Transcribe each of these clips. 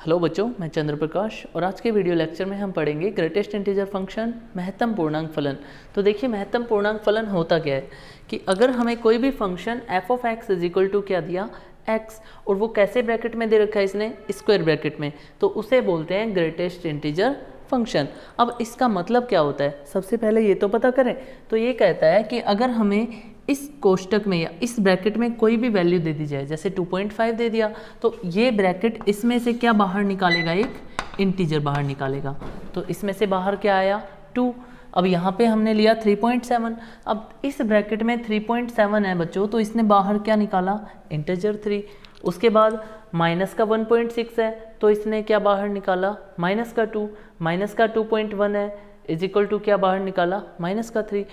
Hello बच्चों, मैं चंद्र प्रकाश और आज के वीडियो लेक्चर में हम पढ़ेंगे ग्रेटेस्ट इंटीजर फंक्शन महत्तम पूर्णांक फलन। तो देखिए महत्तम पूर्णांक फलन होता क्या है कि अगर हमें कोई भी function f of x is equal to क्या दिया x और वो कैसे ब्रैकेट में दे रखा है इसने स्क्वायर ब्रैकेट में, तो उसे बोलते हैं ग्रेटेस्ट इंटीजर फंक्शन। अब इसका मतलब क्या होता है, सबसे पहले ये तो पता करें। तो ये कहता है कि अगर हमें इस कोष्टक में या इस ब्रैकेट में कोई भी वैल्यू दे दी जाए, जैसे 2.5 दे दिया, तो ये ब्रैकेट इसमें से क्या बाहर निकालेगा, एक इंटीजर बाहर निकालेगा। तो इसमें से बाहर क्या आया 2। अब यहाँ पे हमने लिया 3.7। अब इस ब्रैकेट में 3.7 है बच्चों, तो इसने बाहर क्या निकाला, इंटीजर 3। उसके बाद माइनस का 1.6 है, तो इसने क्या बाहर निकाला, माइनस का 2। माइनस का 2.1 है इज इक्वल टू क्या बाहर निकाला, माइनस का 3।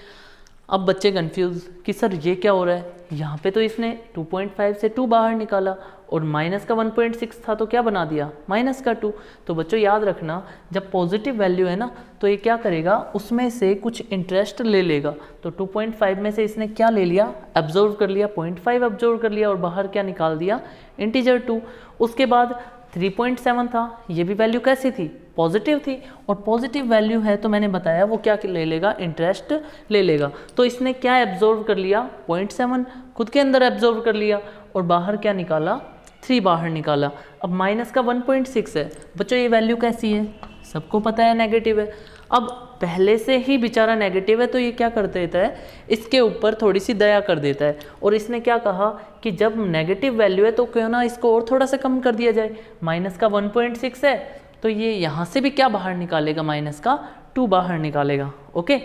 अब बच्चे कंफ्यूज कि सर ये क्या हो रहा है, यहाँ पे तो इसने 2.5 से 2 बाहर निकाला और माइनस का 1.6 था तो क्या बना दिया, माइनस का 2। तो बच्चों याद रखना, जब पॉजिटिव वैल्यू है ना तो ये क्या करेगा, उसमें से कुछ इंटरेस्ट ले लेगा। तो 2.5 में से इसने क्या ले लिया, एब्जॉर्व कर लिया, 0.5 एब्जॉर्व कर लिया और बाहर क्या निकाल दिया, इंटीजर 2। उसके बाद 3.7 था, ये भी वैल्यू कैसी थी, पॉजिटिव थी, और पॉजिटिव वैल्यू है तो मैंने बताया वो क्या ले लेगा, इंटरेस्ट ले लेगा। तो इसने क्या एब्जॉर्व कर लिया, 0.7 खुद के अंदर एब्जॉर्व कर लिया और बाहर क्या निकाला, 3 बाहर निकाला। अब माइनस का 1.6 है बच्चों, ये वैल्यू कैसी है, सबको पता है नेगेटिव है। अब पहले से ही बेचारा नेगेटिव है तो ये क्या कर देता है, इसके ऊपर थोड़ी सी दया कर देता है और इसने क्या कहा कि जब नेगेटिव वैल्यू है तो क्यों ना इसको और थोड़ा सा कम कर दिया जाए। माइनस का 1.6 है तो ये यहाँ से भी क्या बाहर निकालेगा, माइनस का 2 बाहर निकालेगा। ओके,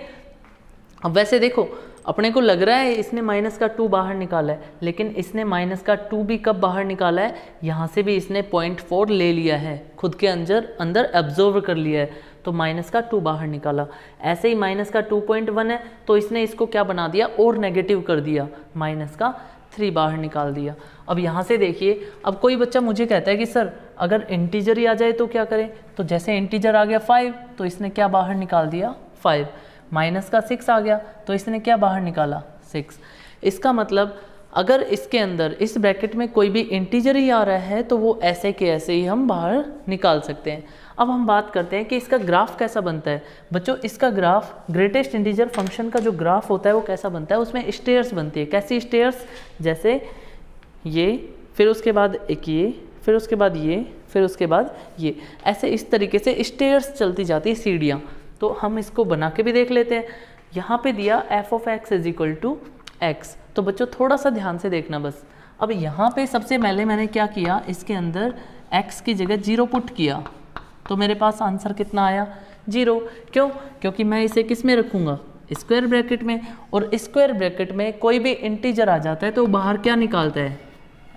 अब वैसे देखो अपने को लग रहा है इसने माइनस का 2 बाहर निकाला है, लेकिन इसने माइनस का 2 भी कब बाहर निकाला है, यहाँ से भी इसने 0.4 ले लिया है, खुद के अंदर एब्जॉर्व कर लिया है, तो माइनस का 2 बाहर निकाला। ऐसे ही माइनस का 2.1 है तो इसने इसको क्या बना दिया, और नेगेटिव कर दिया, माइनस का 3 बाहर निकाल दिया। अब यहाँ से देखिए, अब कोई बच्चा मुझे कहता है कि सर अगर इंटीजर ही आ जाए तो क्या करें, तो जैसे इंटीजर आ गया 5 तो इसने क्या बाहर निकाल दिया, 5। माइनस का 6 आ गया तो इसने क्या बाहर निकाला, 6। इसका मतलब अगर इसके अंदर इस ब्रैकेट में कोई भी इंटीजर ही आ रहा है तो वो ऐसे के ऐसे ही हम बाहर निकाल सकते हैं। अब हम बात करते हैं कि इसका ग्राफ कैसा बनता है। बच्चों इसका ग्राफ, ग्रेटेस्ट इंटीजर फंक्शन का जो ग्राफ होता है वो कैसा बनता है, उसमें स्टेयर्स बनती है। कैसी स्टेयर्स, जैसे ये, फिर उसके बाद एक ये, फिर उसके बाद ये, फिर उसके बाद ये, ऐसे इस तरीके से स्टेयर्स चलती जाती है, सीढ़ियाँ। तो हम इसको बना के भी देख लेते हैं। यहाँ पे दिया f of x is equal to x, तो बच्चों थोड़ा सा ध्यान से देखना बस। अब यहाँ पे सबसे पहले मैंने क्या किया, इसके अंदर x की जगह 0 पुट किया, तो मेरे पास आंसर कितना आया, 0। क्यों, क्योंकि मैं इसे किस में रखूँगा, स्क्वायर ब्रैकेट में, और स्क्वायर ब्रैकेट में कोई भी इंटीजर आ जाता है तो बाहर क्या निकालता है,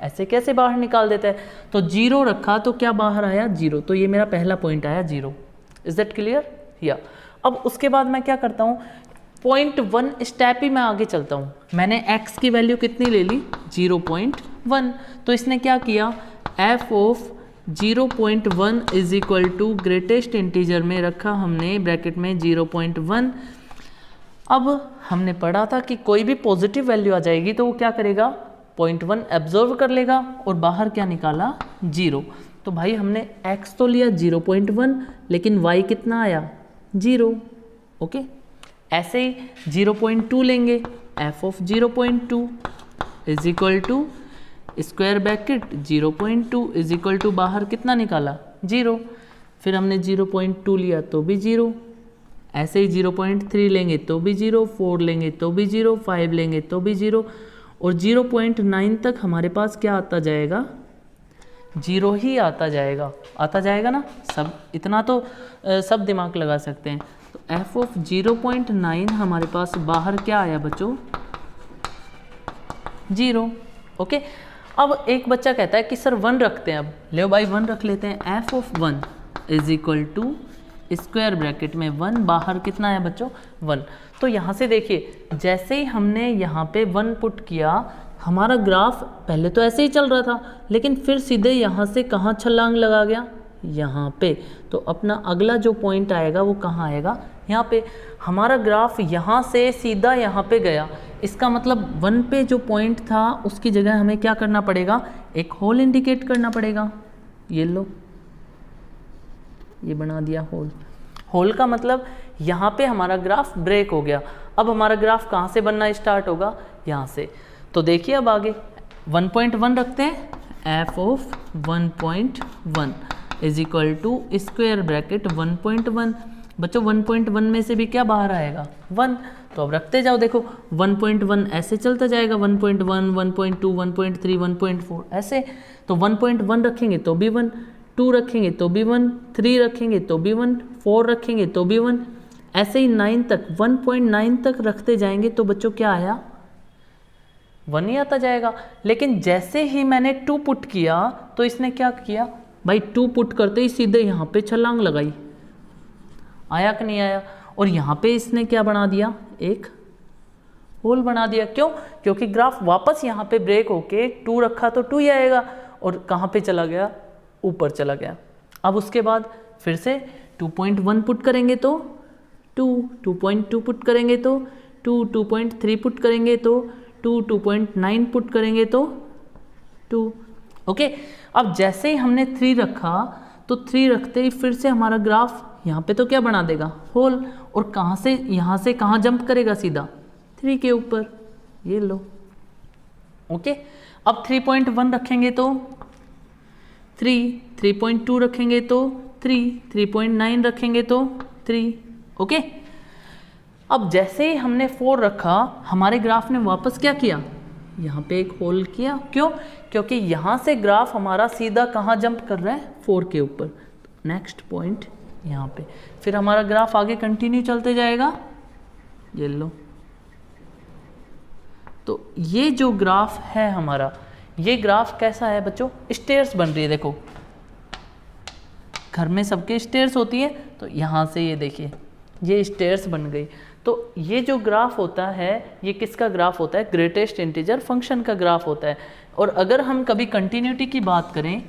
ऐसे कैसे बाहर निकाल देता है। तो 0 रखा तो क्या बाहर आया, 0। तो ये मेरा पहला पॉइंट आया 0। इज दैट क्लियर या। अब उसके बाद मैं क्या करता हूँ, 0.1 स्टेप ही मैं आगे चलता हूँ। मैंने x की वैल्यू कितनी ले ली, 0.1। तो इसने क्या किया, f of 0.1 is equal to greatest integer में रखा हमने ब्रैकेट में 0.1। अब हमने पढ़ा था कि कोई भी पॉजिटिव वैल्यू आ जाएगी तो वो क्या करेगा, 0.1 एब्जॉर्व कर लेगा और बाहर क्या निकाला, 0। तो भाई हमने x तो लिया 0.1, लेकिन y कितना आया, 0। ओके, ऐसे ही 0.2 लेंगे, f of 0.2 is equal to square bracket 0.2 is equal to बाहर कितना निकाला, 0। फिर हमने 0.2 लिया तो भी 0, ऐसे ही 0.3 लेंगे तो भी 0, 4 लेंगे तो भी 0, 5 लेंगे तो भी 0, और 0.9 तक हमारे पास क्या आता जाएगा, 0 ही आता जाएगा ना। सब इतना तो सब दिमाग लगा सकते हैं। तो f ऑफ 0.9 हमारे पास बाहर क्या आया बच्चों, 0। ओके, अब एक बच्चा कहता है कि सर 1 रखते हैं, अब ले भाई 1 रख लेते हैं। f of 1 is equal to square bracket में 1, बाहर कितना है बच्चों, 1। तो यहाँ से देखिए, जैसे ही हमने यहाँ पे 1 पुट किया, हमारा ग्राफ पहले तो ऐसे ही चल रहा था, लेकिन फिर सीधे यहाँ से कहाँ छलांग लगा गया, यहाँ पे। तो अपना अगला जो पॉइंट आएगा वो कहाँ आएगा, यहाँ पे। हमारा ग्राफ यहाँ से सीधा यहाँ पे गया, इसका मतलब 1 पे जो पॉइंट था उसकी जगह हमें क्या करना पड़ेगा, एक होल इंडिकेट करना पड़ेगा। ये लो, ये बना दिया होल। होल का मतलब यहाँ पे हमारा ग्राफ ब्रेक हो गया। अब हमारा ग्राफ कहाँ से बनना स्टार्ट होगा, यहाँ से। तो देखिए अब आगे 1.1 रखते हैं, F of 1.1 is equal to square bracket 1.1। बच्चों 1.1 में से भी क्या बाहर आएगा, 1। तो अब रखते जाओ, देखो 1.1 ऐसे चलता जाएगा, 1.1, 1.2, 1.3, 1.4 ऐसे। तो 1.1 रखेंगे तो भी 1, 2 रखेंगे तो भी 1, 3 रखेंगे तो भी 1, 4 रखेंगे तो भी 1, ऐसे ही 9 तक, 1.9 तक रखते जाएंगे तो बच्चों क्या आया, 1 ही आता जाएगा। लेकिन जैसे ही मैंने 2 पुट किया तो इसने क्या किया भाई, 2 पुट करते ही सीधे यहाँ पे छलांग लगाई, आया कि नहीं आया। और यहाँ पे इसने क्या बना दिया, एक होल बना दिया। क्यों, क्योंकि ग्राफ वापस यहाँ पे ब्रेक होके 2 रखा तो 2 ही आएगा, और कहाँ पे चला गया, ऊपर चला गया। अब उसके बाद फिर से 2.1 पुट करेंगे तो 2, 2.2 पुट करेंगे तो 2, 2.3 पुट करेंगे तो 2, 2.9 पुट करेंगे तो 2। ओके, अब जैसे ही हमने 3 रखा तो 3 रखते ही फिर से हमारा ग्राफ यहाँ पे तो क्या बना देगा, होल। और कहाँ से, यहाँ से कहाँ जंप करेगा, सीधा 3 के ऊपर, ये लो। ओके, अब 3.1 रखेंगे तो 3, 3.2 रखेंगे तो 3, 3.9 रखेंगे तो 3। ओके, अब जैसे ही हमने 4 रखा, हमारे ग्राफ ने वापस क्या किया, यहाँ पे एक होल किया। क्यों, क्योंकि यहाँ से ग्राफ हमारा सीधा कहाँ जंप कर रहा है, 4 के ऊपर। नेक्स्ट पॉइंट यहाँ पे, फिर हमारा ग्राफ आगे कंटिन्यू चलते जाएगा, ये लो। तो ये जो ग्राफ है हमारा, ये ग्राफ कैसा है बच्चों, स्टेयर्स बन रही है। देखो घर में सबके स्टेयर्स होती है, तो यहाँ से ये देखिए ये स्टेयर्स बन गई। तो ये जो ग्राफ होता है, ये किसका ग्राफ होता है, ग्रेटेस्ट इंटीजर फंक्शन का ग्राफ होता है। और अगर हम कभी कंटिन्यूटी की बात करें,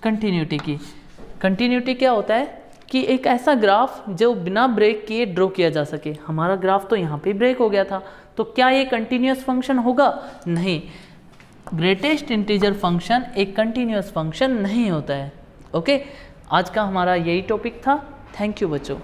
कंटिन्यूटी क्या होता है कि एक ऐसा ग्राफ जो बिना ब्रेक किए ड्रॉ किया जा सके। हमारा ग्राफ तो यहाँ पे ब्रेक हो गया था, तो क्या ये कंटिन्यूस फंक्शन होगा, नहीं। ग्रेटेस्ट इंटीजर फंक्शन एक कंटिन्यूस फंक्शन नहीं होता है। ओके, आज का हमारा यही टॉपिक था। थैंक यू बच्चों।